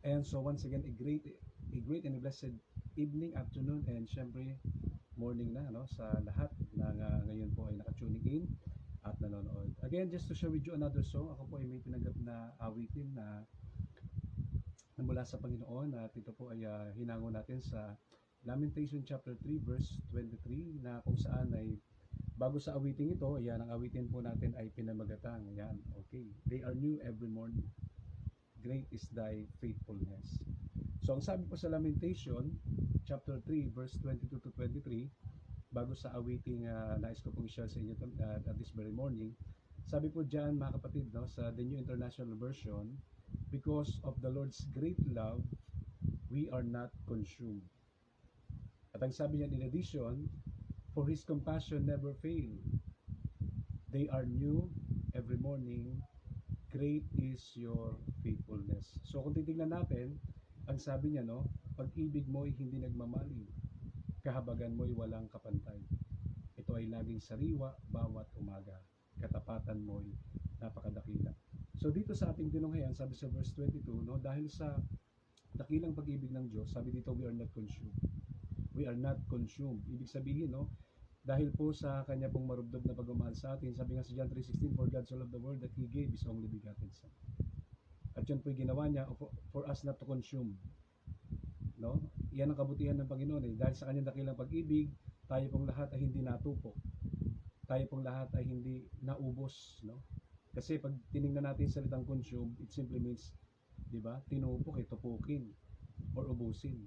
And so once again, a great and a blessed evening, afternoon, and syempre morning na no sa lahat na ngayon po ay naka-tuning in at nanonood. Again, just to share with you another song, ako po ay may tinanggap na awitin na mula sa Panginoon at ito po ay hinango natin sa Lamentation chapter 3 verse 23 na kung saan ay bago sa awiting ito, ayan, ang awitin po natin ay pinamagatang. Ayan, okay. They are new every morning. Great is thy faithfulness. So ang sabi po sa Lamentation chapter 3 verse 22 to 23, bago sa awiting nais ko pong i-share sa inyo at this very morning, sabi po dyan mga kapatid, no, sa the New International Version, because of the Lord's great love, we are not consumed. At ang sabi niya in addition, for His compassion never fail. They are new every morning. Great is your faithfulness. So kung titingnan natin, ang sabi niya, no, pag-ibig mo'y hindi nagmamaling, kahabagan mo'y walang kapantay. Ito ay laging sariwa bawat umaga. Katapatan mo'y napakadakila. So dito sa ating tinunghayan, sabi sa verse 22, no, dahil sa dakilang pag-ibig ng Diyos, sabi dito, we are not consumed. We are not consumed. Ibig sabihin, no, dahil po sa kanya pong marubdob na pagmamahal sa atin, sabi nga sa John 3:16, for God so loved the world that He gave His only begotten Son. At yun po yung ginawa niya for us not to consume. No? Yan ang kabutihan ng Panginoon. Dahil sa kanyang dakilang pag-ibig, tayo pong lahat ay hindi natupo. Tayo pong lahat ay hindi naubos. No? Kasi pag tinignan natin salitang consume, it simply means, di ba, tinupok, tupukin, or ubusin.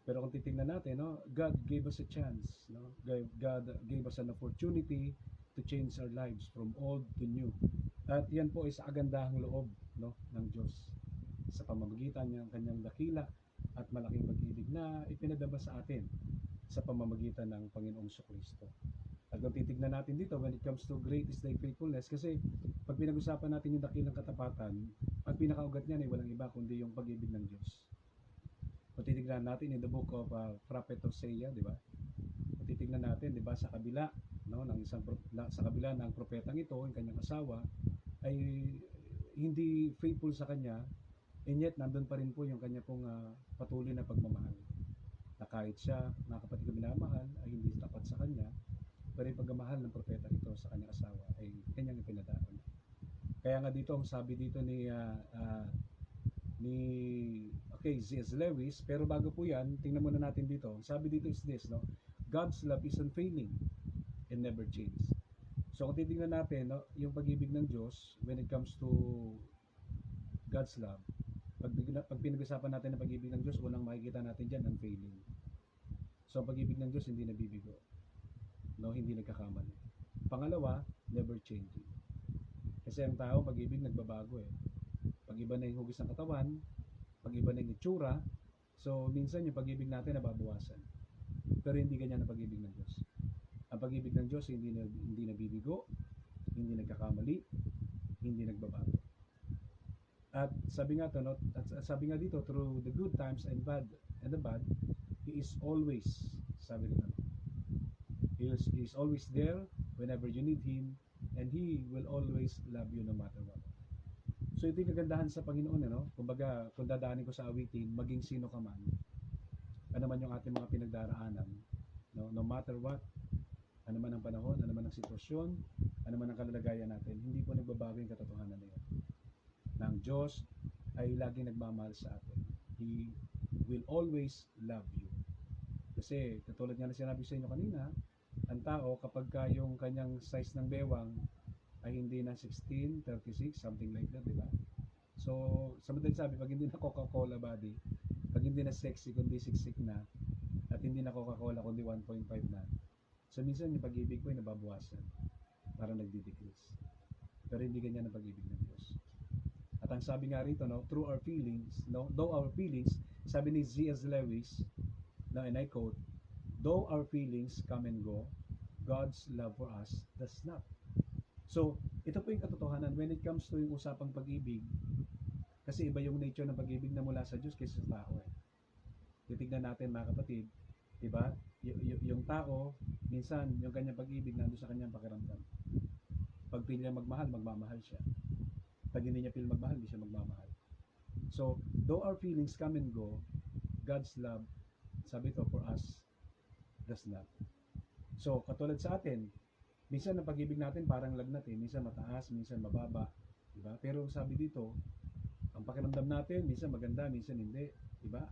Pero kung titingnan natin, no, God gave us a chance, no? God gave us an opportunity to change our lives from old to new. At yan po ay sa agandahang loob, no, ng Diyos sa pamamagitan ng kanyang dakila at malaking pag-ibig na ipinadama sa atin sa pamamagitan ng Panginoong Kristo. At kung titignan natin dito, when it comes to great is thy faithfulness, kasi pag pinag-usapan natin yung dakilang katapatan, ang pinakaugat niyan ay walang iba kundi yung pag-ibig ng Diyos. Kung titignan natin in the book of Prophet Hosea, di ba? Kung titignan natin, di ba, sa kabila, no, sa kabila ng propetang ito, yung kanyang asawa, ay hindi faithful sa kanya, and yet nandun pa rin po yung kanya pong patuloy na pagmamahal. Na kahit siya, mga kapatid ko minamahal, ay hindi tapat sa kanya, pero yung pagmamahal ng propeta ito sa kanyang asawa ay kanyang ipinadaan. Kaya nga dito, ang sabi dito ni C.S. Lewis, pero bago po yan, tingnan muna natin dito. Sabi dito is this, no? God's love is unfailing and never change. So kung titingnan natin, no, yung pag-ibig ng Diyos when it comes to God's love, pag pinag-usapan natin ang pag-ibig ng Diyos, unang makikita natin dyan, unfailing. So ang pag-ibig ng Diyos hindi nabibigo, no, hindi nagkakamali. Pangalawa, never changing. Kasi ang tao, pag-ibig nagbabago eh. Pag iba na yung hugis ng katawan, pag iba na yung itsura, so minsan yung pag-ibig natin nababawasan. Pero hindi ganyan ang pag-ibig ng Diyos. Ang pag-ibig ng Diyos hindi nabibigo, hindi nagkakamali, hindi nagbabago. At sabi nga to, no, at sabi nga dito, through the good times and the bad, He is always, sabi dito, no, He is always there whenever you need Him, and He will always love you no matter what. So ito yung kagandahan sa Panginoon, no? Kumbaga, kung dadaanin ko sa awitin, maging sino ka man, ano man yung ating mga pinagdaraanan, no matter what, ano man ang panahon, ano man ang sitwasyon, ano man ang kalalagayan natin, hindi po nagbabago yung katotohanan na yun. Na ang Diyos ay laging nagmamahal sa atin. He will always love you. Kasi, katulad nga na sinabi sa inyo kanina, ang tao, kapag yung kanyang size ng bewang ay hindi na 16, 36, something like that, di ba? So, sa madaling sabi, pag hindi na Coca-Cola body, pag hindi na sexy, kundi siksik na, at hindi na Coca-Cola, kundi 1.5 na, so minsan yung pag-ibig ko ay nababawasan, parang nagdi-decrease. Pero hindi ganyan ang pag-ibig ng Diyos. At ang sabi nga rito, no, through our feelings, no, though our feelings, sabi ni C.S. Lewis, no, and I quote, though our feelings come and go, God's love for us does not. So, ito po yung katotohanan when it comes to yung usapang pag-ibig. Kasi iba yung nature ng pag-ibig na mula sa Diyos kaysa sa tao eh. Titignan natin mga kapatid, di ba? Yung tao, minsan yung kanyang pag-ibig nandun sa kanyang pakiramdam. Pag pili niya magmahal, magmamahal siya. Pag hindi niya pili magmahal, hindi siya magmamahal. So, though our feelings come and go, God's love, sabi ito, for us, does not. So, katulad sa atin, minsan ang pag-ibig natin parang lagnat eh. Minsan mataas, minsan mababa. Diba? Pero sabi dito, ang pakiramdam natin, minsan maganda, minsan hindi. Diba?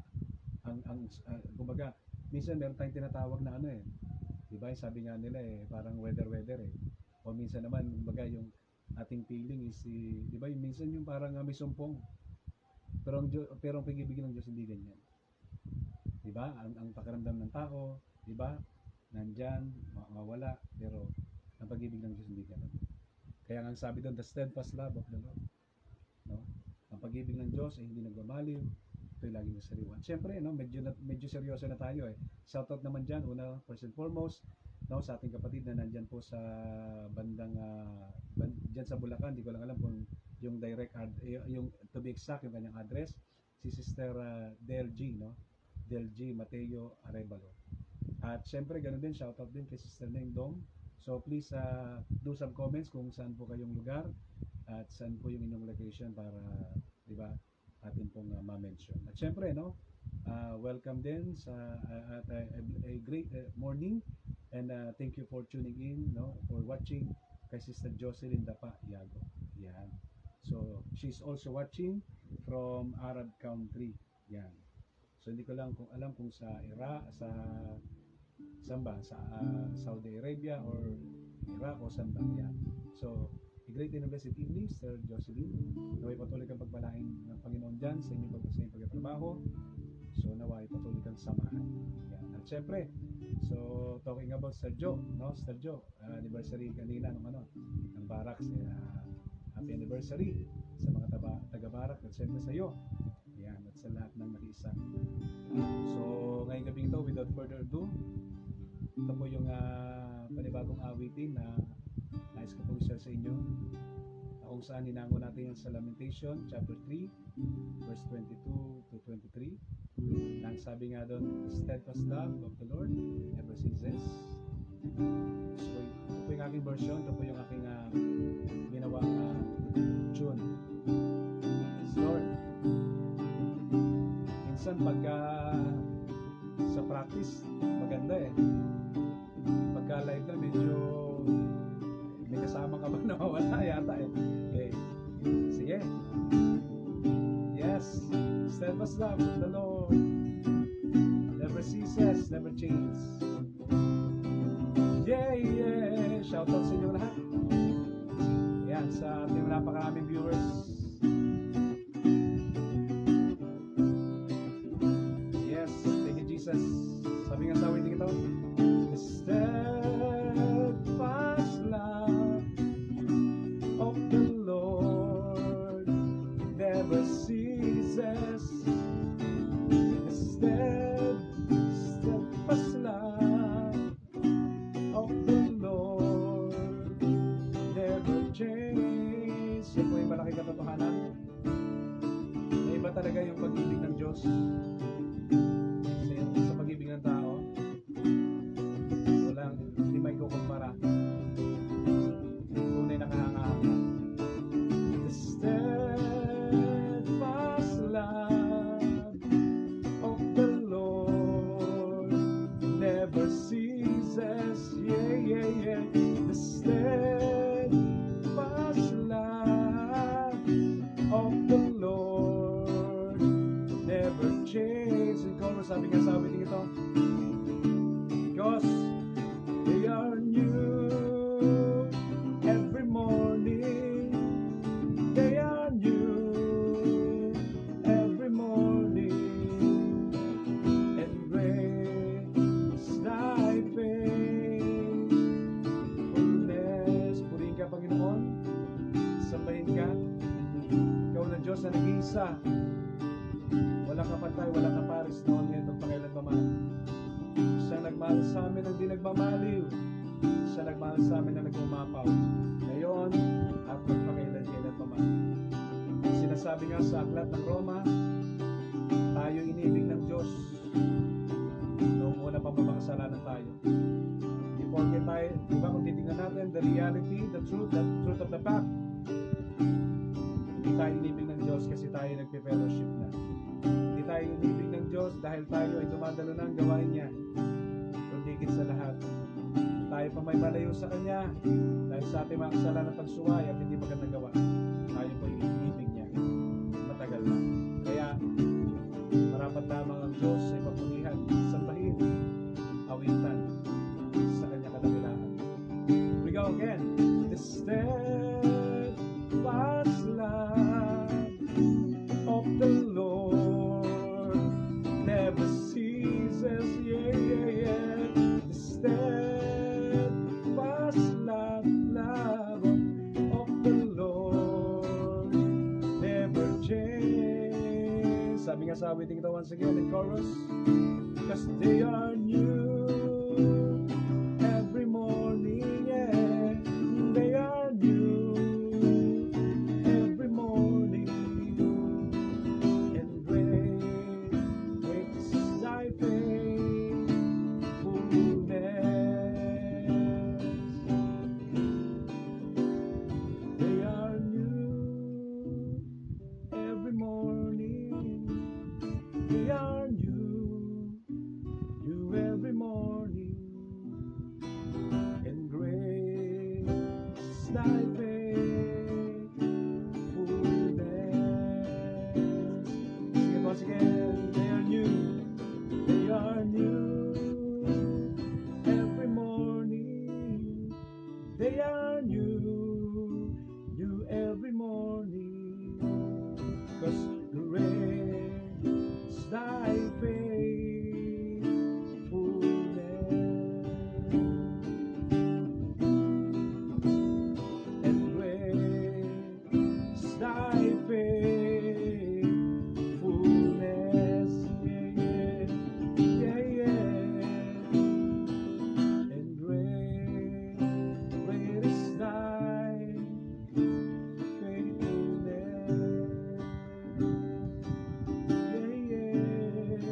Kumbaga, minsan meron tayong tinatawag na ano eh. Diba? Sabi nga nila eh, parang weather eh. O minsan naman, kumbaga yung ating feeling is, diba? Minsan yung parang may sumpong. Pero ang pag-ibig ng Diyos hindi ganyan. Diba? Ang pakiramdam ng tao, diba? Nandyan, mawala, pero ang pag-ibig ng Diyos hindi ganun. Kaya nga sabi doon, the steadfast love of the Lord. No? Ang pag-ibig ng Diyos ay hindi nagbabaliw, ito'y laging nasariwan. Siyempre, no, medyo seryoso na tayo eh. Shoutout naman dyan, una, first and foremost, no, sa ating kapatid na nandyan po sa bandang, dyan sa Bulacan, di ko lang alam kung yung direct, yung to be exact, yung kanyang address, si Sister Del G, no? Del G Mateo Arevalo. At syempre, ganoon din, shoutout din kay Sister Neng Dong. So please do some comments kung saan po kayong lugar at saan po yung inyong location para, di ba, atin pong ma-mention. At syempre, no, welcome din sa a great morning and thank you for tuning in, no, for watching kay Sister Jocelyn Dapa Yago. Yan. So, she's also watching from Arab country. Yan. So, hindi ko lang alam kung sa Iraq, saan ba? Sa Saudi Arabia or Iraq o saan ba? Yan. So, a great and blessed evening, Sir Jocelyn. Naway patuloy kang pagpalain ng Panginoon dyan sa inyong pagtatrabaho. So, naway patuloy kang samahan. Yan. At syempre, so, talking about Sir Joe, no? Sir Joe, anniversary kanina ng Barracks. Happy anniversary sa mga taga-Barak at syempre sa iyo. Yan, at sa lahat ng nakiisa. So, ngayong gabi ito, without further ado, ito po yung panibagong awitin na nais ko pong share sa inyo, kung saan ninango natin yan sa Lamentation chapter 3 verse 22 to 23. Nang sabi nga doon, the steadfast love of the Lord never ceases. So ito po yung aking version, ito po yung aking ginawang tune. Lord, minsan pagka sa practice maganda eh, pagka live na medyo may kasama ka ba na wala yata eh. Okay. Sige. Yes. Steadfast love of the Lord never ceases, never changes. Yeah, yeah. Shoutout sa inyong lahat. Yan, sa ating napakaraming viewers. Yes, thank you Jesus. Sabi nga sa awiting ito, the steadfast love of the Lord never ceases. The steadfast love of the Lord never changes. Yan po yung malaking katotohanan. Na iba talaga yung pag-ibig ng Diyos sa pag-ibig ng tao. Hindi may kukumpara. Tunay na kahanga-hanga. The steadfast love of the Lord never ceases. Yeah, yeah, yeah. The steadfast love of the Lord never changes. In chorus, sabi nga sa awiting ito, because they are new every morning. They are new every morning. And great is thy faithfulness. Purihin ka, Panginoon. Sambahin ka. Ikaw na Diyos na nag-iisa. Walang kapantay, walang kapares noon ngayon pagpakailanman. Siya nagmahal sa amin ang di nagmamaliw. Siya nagmahal sa amin ang nagmumapaw. Ngayon at magpakailan-kailan pa man. Sinasabi nga sa aklat ng Roma, tayo inibig ng Diyos noong una pa makasalanan tayo. Before tayo, di ba kung titingnan natin the reality, the truth of the fact, hindi tayo inibig ng Diyos kasi tayo nagpe-fellowship Diyos dahil tayo ay dumadalo ng gawain niya. Kundi higit sa lahat, tayo pa may malayo sa Kanya dahil sa ating mga kasalanan pagsuway at hindi magandang gawa. Tayo po yung ibig niya. Matagal na. Kaya, marapat lamang ang Diyos sa ipapunihan, sambahin, awitan sa Kanya kadakilaan. We go again. The steadfast love of the Lord never ceases, yeah, yeah, yeah. The steadfast love of the Lord never changes. Sabi nga sa awiting ito once again in chorus, because they are new every morning, yeah. They are new every morning, and great is thy faithfulness. They are new every morning. They are new every morning, and great is thy faithfulness. Sing it once again. They are new every morning. They are new every morning, 'cause great is thy faithfulness, and great is thy faithfulness, yeah, yeah, yeah, yeah. And great is thy faithfulness, yeah, yeah.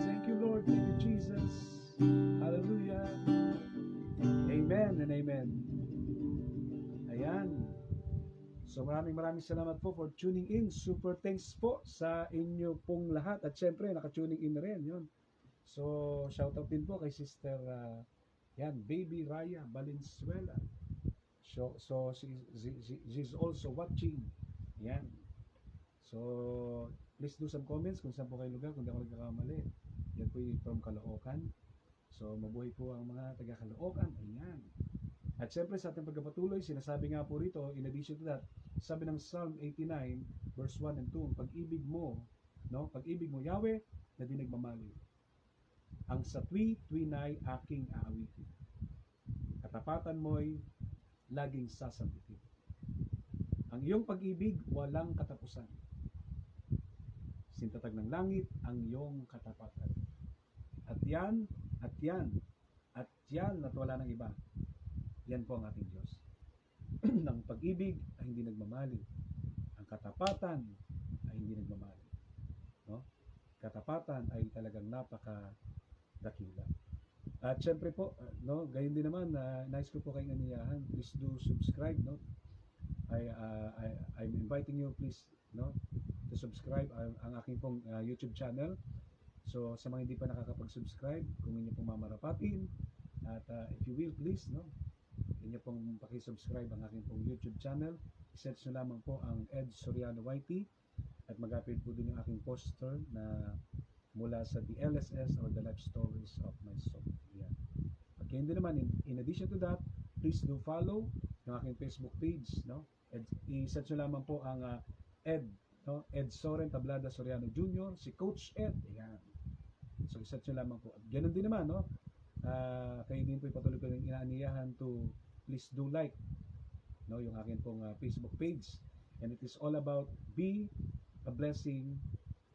Thank you, Lord. Thank you, Jesus. Hallelujah. Amen and amen. Ayan. So maraming salamat po for tuning in. Super thanks po sa inyo pong lahat. At syempre, naka-tuning in na rin. Yun. So, shoutout din po kay Sister Baby Raya Valenzuela. So she's also watching. Yan. So, please do some comments kung saan po kayo lugar, kung di ako nagkakamali. Yan po yung from Caloocan. So, mabuhay po ang mga taga Caloocan. Ayan. At syempre sa ating pagpapatuloy, sinasabi nga po rito, in addition to that, sabi ng Psalm 89, verse 1 and 2, pag-ibig mo, Yahweh, na di nagmamali. Ang satwi na'y aking aawitin. Katapatan mo'y laging sasambitin. Ang iyong pag-ibig, walang katapusan. Sintatag ng langit, ang iyong katapatan. At yan, at wala ng iba. Yan po ang ating Diyos. Ang pag-ibig ay hindi nagmamali. Ang katapatan ay hindi nagmamali. No? Katapatan ay talagang napakadakila. At syempre po, gayon din naman, nice ko po kayong aniyahan. Please do subscribe, no? I'm inviting you, please, no, to subscribe ang aking pong YouTube channel. So sa mga hindi pa nakakapag-subscribe, kung inyo pong mamarapatin, at if you will, please, no, inyo pong pakisubscribe ang aking pong YouTube channel. I-search nyo lamang po ang Ed Soriano YT at mag-appear po din yung aking poster na mula sa The LSS or The Life Stories of My Soul. Yan. At kayo din naman, in addition to that, please do follow yung aking Facebook page, no? I-search nyo lamang po ang Ed, no? Ed Soren Tablada Soriano Jr., si Coach Ed. Yan. So i-search nyo lamang po. At ganun din naman, no? Kayo din po ipatuloy ko ng inaaniyahan to please do like, no, yung akin pong Facebook page, and it is all about be a blessing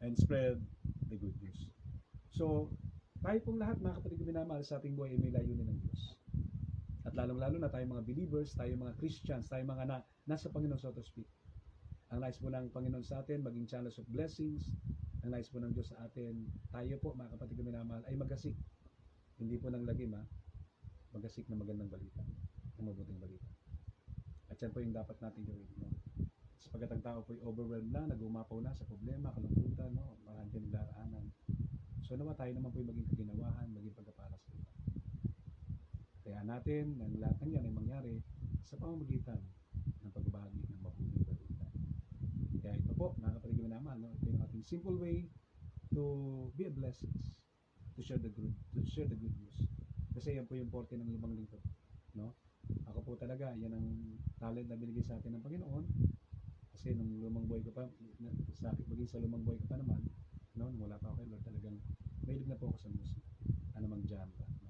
and spread the good news. So tayo pong lahat, mga kapatid ko minamahal, sa ating buhay ay may layunin ng Diyos, at lalong-lalo na tayo mga believers, tayo mga Christians, tayo mga nasa Panginoon, so to speak. Ang nais po ng Panginoon sa atin maging channels of blessings. Ang nais po ng Diyos sa atin, tayo po mga kapatid ko minamahal, ay magasik, hindi po ng lagim, magasik na magandang balita, ng mabuting balita. At yan po yung dapat natin gawin, no? Sapagat ang tao po ay overwhelmed na, nagumapaw na sa problema, kalungkutan, no? ang pinagdaraanan. So nawa tayo naman po yung maging kaginawahan, maging pagkapala sa iba. Kaya natin ang lahat ng yan ay mangyari sa pamamagitan ng pagbabahagi ng mabuting balita. Kaya ito po, mga kapatid naman, no? Ito yung ating simple way to be a blessing, to share the good news. Kasi yan po yung porte ng lumang lingkod, no? Ako po talaga, yan ang talent na binigay sa atin ng Panginoon. Kasi nung lumang buhay ko pa, maging sa lumang buhay ko pa naman, no, nung wala pa ako kay Lord, talagang mahilig na po ako sa music. Anumang genre. No?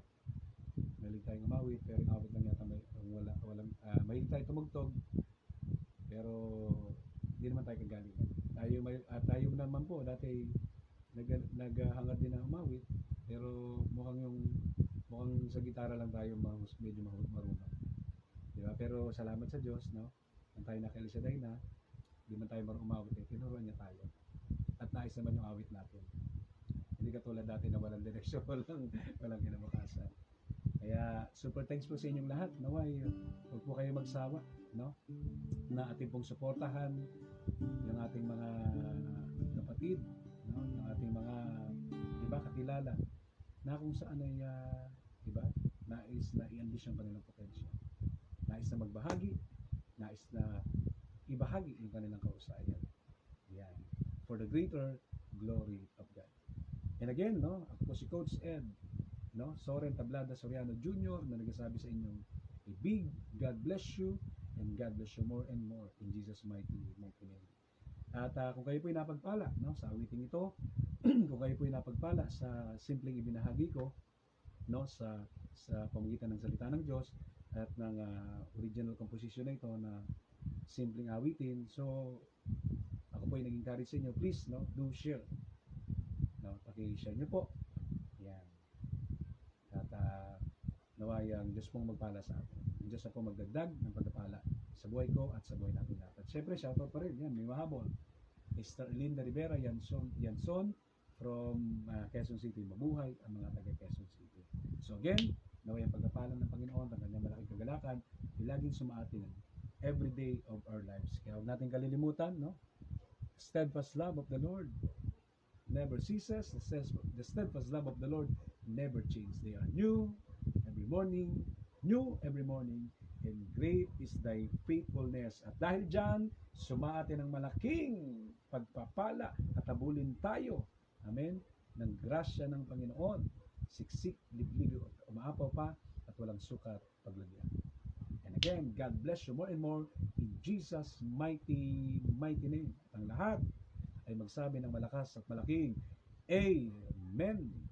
Mahilig tayong umawit, pero yung awit lang yata mahilig tayo tumugtog, pero hindi naman tayo kagalingan. Tayo naman po, dati naghangad din na umawit, pero mukhang sa gitara lang tayo medyo marunong. Diba? Pero salamat sa Diyos, no? Nang tayo nakalisaday na, di man tayo marunong umawit, tinuruan niya tayo. At nais naman yung awit natin. Hindi katulad dati na walang direksyon, walang kinabukasan. Kaya super thanks po sa inyong lahat. Naway, huwag po kayo magsawa, no? Na ating pong suportahan yung ating mga kapatid, no? Yung ating mga kakilala na kung saan ay nais na i-unleash ang kanilang potential. Nais na magbahagi, nais na ibahagi yung kanilang kausayan. Yan. For the greater glory of God. And again, no, ako po si Coach Ed, no, Soren Tablada Soriano Jr. na nagsasabi sa inyong a big God bless you and God bless you more and more in Jesus mighty name. At kung kayo po ay napagpala, no, sa awiting ito, kung kayo po ay napagpala sa simpleng ibinahagi ko, no, sa pamamagitan ng salita ng Diyos at ng original composition na ito na simpleng awitin, so ako po ay nag-encourage sa inyo, please, no, do share, no, paki-share nyo po yan, at naway ang Diyos pong magpala sa atin, ang Diyos na po magdagdag ng pagpapala sa buhay ko at sa buhay natin lahat. At syempre shoutout pa rin, yan, may mahabol Mr. Linda Rivera Yanson from Quezon City. Mabuhay ang mga taga Quezon City. So again, naway ang pagkapalan ng Panginoon, ang kanyang malaking kagalakan, laging sumaatin every day of our lives. Kaya huwag natin kalilimutan, no? Steadfast love of the Lord never ceases. The steadfast love of the Lord never changes. They are new every morning, and great is thy faithfulness. At dahil dyan, sumaatin ang malaking pagpapala at habulin tayo, amen, ng grasya ng Panginoon, siksik, liblib, umaapaw pa at walang sukat paglagyan. And again, God bless you more and more in Jesus mighty name. At ang lahat ay magsabi ng malakas at malaking Amen.